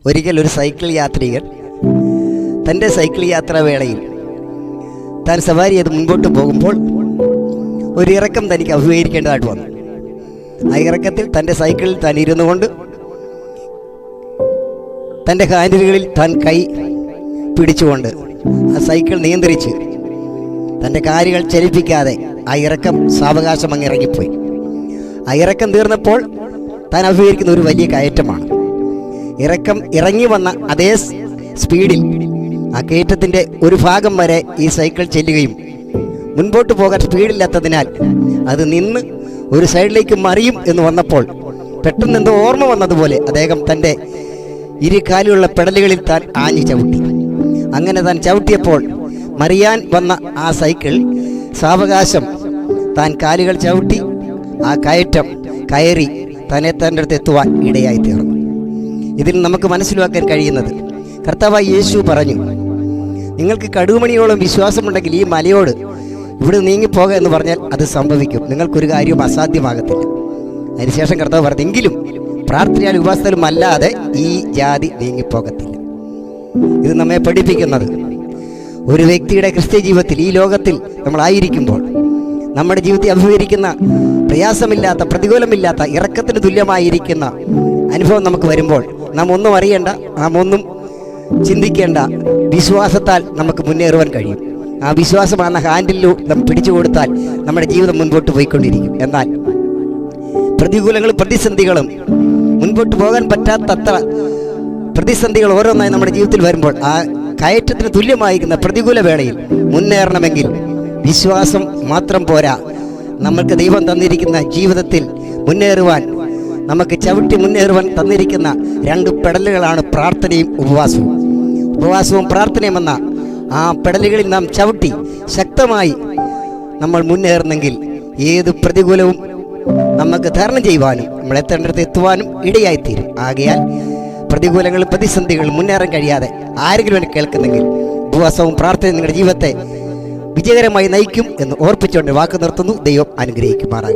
ഒരിക്കൽ ഒരു സൈക്കിൾ യാത്രികൻ തൻ്റെ സൈക്കിൾ യാത്രാ വേളയിൽ താൻ സവാരി ചെയ്ത് മുൻപോട്ട് പോകുമ്പോൾ ഒരു ഇറക്കം തനിക്ക് അഭിമുഖീകരിക്കേണ്ടതായിട്ട് വന്നു. ആ ഇറക്കത്തിൽ തൻ്റെ സൈക്കിളിൽ താൻ ഇരുന്നു കൊണ്ട് തൻ്റെ ഹാൻഡിലുകളിൽ താൻ കൈ പിടിച്ചുകൊണ്ട് ആ സൈക്കിൾ നിയന്ത്രിച്ച് തൻ്റെ കാലുകൾ ചലിപ്പിക്കാതെ ആ ഇറക്കം സാവകാശം അങ്ങ് ഇറങ്ങിപ്പോയി. ആ ഇറക്കം തീർന്നപ്പോൾ താൻ അഭിമുഖീകരിക്കുന്ന ഒരു വലിയ കയറ്റമാണ്. ഇറക്കം ഇറങ്ങി വന്ന അതേ സ്പീഡിൽ ആ കയറ്റത്തിൻ്റെ ഒരു ഭാഗം വരെ ഈ സൈക്കിൾ ചെല്ലുകയും മുൻപോട്ട് പോകാൻ സ്പീഡില്ലാത്തതിനാൽ അത് നിന്ന് ഒരു സൈഡിലേക്ക് മറിയും എന്ന് വന്നപ്പോൾ പെട്ടെന്ന് എന്തോ ഓർമ്മ വന്നതുപോലെ അദ്ദേഹം തൻ്റെ ഇരുകാലുള്ള പെടലുകളിൽ താൻ ആഞ്ഞു ചവിട്ടി. അങ്ങനെ താൻ ചവിട്ടിയപ്പോൾ മറിയാൻ വന്ന ആ സൈക്കിൾ സാവകാശം താൻ കാലുകൾ ചവിട്ടി ആ കയറ്റം കയറി തന്നെ തൻ്റെ അടുത്ത് എത്തുവാൻ ഇടയായി തീർന്നു. ഇതിൽ നമുക്ക് മനസ്സിലാക്കാൻ കഴിയുന്നത് കർത്താവായ യേശു പറഞ്ഞു, നിങ്ങൾക്ക് കടുകുമണിയോളം വിശ്വാസമുണ്ടെങ്കിൽ ഈ മലയോട് ഇവിടെ നീങ്ങിപ്പോക എന്ന് പറഞ്ഞാൽ അത് സംഭവിക്കും, നിങ്ങൾക്കൊരു കാര്യവും അസാധ്യമാകത്തില്ല. അതിനുശേഷം കർത്താവ് പറഞ്ഞു, എങ്കിലും പ്രാർത്ഥനയാൽ ഉപാസനയിലും അല്ലാതെ ഈ ജാതി നീങ്ങിപ്പോകത്തില്ല. ഇത് നമ്മെ പഠിപ്പിക്കുന്നത് ഒരു വ്യക്തിയുടെ ക്രിസ്ത്യ ജീവിതത്തിൽ ഈ ലോകത്തിൽ നമ്മളായിരിക്കുമ്പോൾ നമ്മുടെ ജീവിതത്തിൽ അഭിമുഖീകരിക്കുന്ന പ്രയാസമില്ലാത്ത പ്രതികൂലമില്ലാത്ത ഇറക്കത്തിന് തുല്യമായിരിക്കുന്ന അനുഭവം നമുക്ക് വരുമ്പോൾ നാം ഒന്നും അറിയേണ്ട, നാം ഒന്നും ചിന്തിക്കേണ്ട, വിശ്വാസത്താൽ നമുക്ക് മുന്നേറുവാൻ കഴിയും. ആ വിശ്വാസമാണ് ഹാൻഡിലു നാം പിടിച്ചു കൊടുത്താൽ നമ്മുടെ ജീവിതം മുൻപോട്ട് പോയിക്കൊണ്ടിരിക്കും. എന്നാൽ പ്രതികൂലങ്ങളും പ്രതിസന്ധികളും മുൻപോട്ട് പോകാൻ പറ്റാത്തത്ര പ്രതിസന്ധികൾ ഓരോന്നായി നമ്മുടെ ജീവിതത്തിൽ വരുമ്പോൾ ആ കയറ്റത്തിന് തുല്യമായിരിക്കുന്ന പ്രതികൂല വേളയിൽ മുന്നേറണമെങ്കിൽ വിശ്വാസം മാത്രം പോരാ. നമ്മൾക്ക് ദൈവം തന്നിരിക്കുന്ന ജീവിതത്തിൽ മുന്നേറുവാൻ, നമുക്ക് ചവിട്ടി മുന്നേറുവാൻ തന്നിരിക്കുന്ന രണ്ട് പെടലുകളാണ് പ്രാർത്ഥനയും ഉപവാസവും. ഉപവാസവും പ്രാർത്ഥനയും എന്ന ആ പെടലുകളിൽ നാം ചവിട്ടി ശക്തമായി നമ്മൾ മുന്നേറുന്നെങ്കിൽ ഏത് പ്രതികൂലവും നമുക്ക് തരണം ചെയ്യുവാനും നമ്മൾ എത്തേണ്ടടുത്ത് എത്തുവാനും ഇടയായിത്തീരും. ആകയാൽ പ്രതികൂലങ്ങളും പ്രതിസന്ധികളും മുന്നേറാൻ കഴിയാതെ ആരെങ്കിലും എന്നെ കേൾക്കുന്നെങ്കിൽ ഉപവാസവും പ്രാർത്ഥനയും നിങ്ങളുടെ ജീവിതത്തെ വിജയകരമായി നയിക്കും എന്ന് ഓർപ്പിച്ചുകൊണ്ട് വാക്ക് നിർത്തുന്നു. ദൈവം അനുഗ്രഹിക്കുമാറാകട്ടെ.